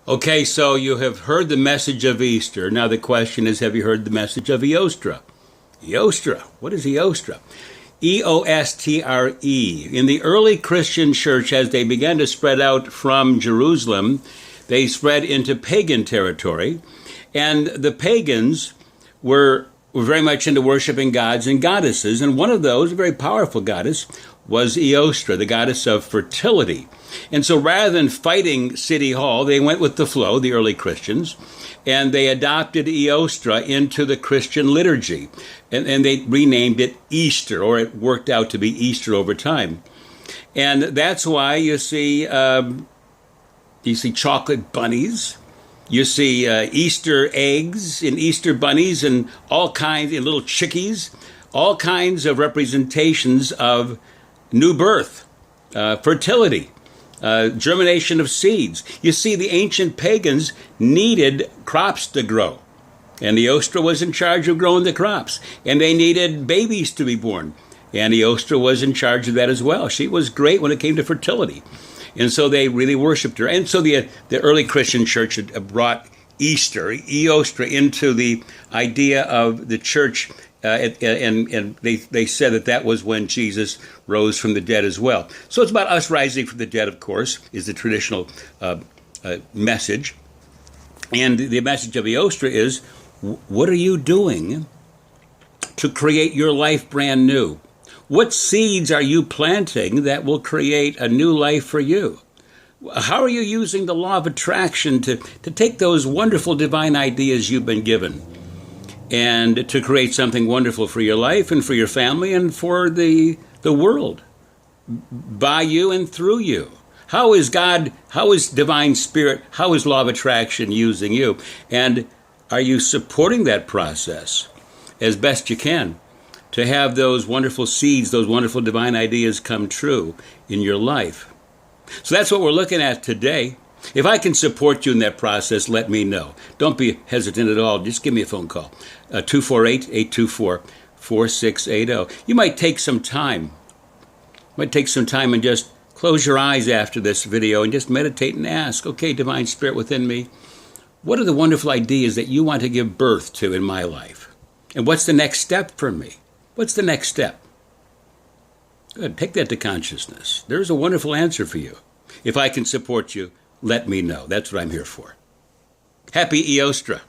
Okay, so you have heard the message of Easter. Now the question is, have you heard the message of Eostre? Eostre. What is Eostre? Eostre. In the early Christian church, as they began to spread out from Jerusalem, they spread into pagan territory. And the pagans were very much into worshiping gods and goddesses. And one of those, a very powerful goddess, was Eostre, the goddess of fertility. And so rather than fighting City Hall, they went with the flow, the early Christians, and they adopted Eostre into the Christian liturgy. And they renamed it Easter, or it worked out to be Easter over time. And that's why you see chocolate bunnies. You see Easter eggs and Easter bunnies and all kinds of little chickies, all kinds of representations of new birth, fertility, germination of seeds. You see, the ancient pagans needed crops to grow, and Eostre was in charge of growing the crops, and they needed babies to be born, and Eostre was in charge of that as well. She was great when it came to fertility, and so they really worshipped her. And so the early Christian church had brought Eostre, into the idea of the church. And they said that was when Jesus rose from the dead as well. So it's about us rising from the dead, of course, is the traditional message. And the message of Eostre is, what are you doing to create your life brand new? What seeds are you planting that will create a new life for you? How are you using the law of attraction to take those wonderful divine ideas you've been given and to create something wonderful for your life and for your family and for the world, by you and through you? How is God, how is divine spirit, how is law of attraction using you? And are you supporting that process as best you can to have those wonderful seeds, those wonderful divine ideas come true in your life? So that's what we're looking at today. If I can support you in that process, let me know. Don't be hesitant at all. Just give me a phone call, 248-824-4680. You might take some time. And just close your eyes after this video and just meditate and ask, okay, divine spirit within me, what are the wonderful ideas that you want to give birth to in my life? And what's the next step for me? What's the next step? Good. Take that to consciousness. There's a wonderful answer for you. If I can support you, let me know. That's what I'm here for. Happy Eostre.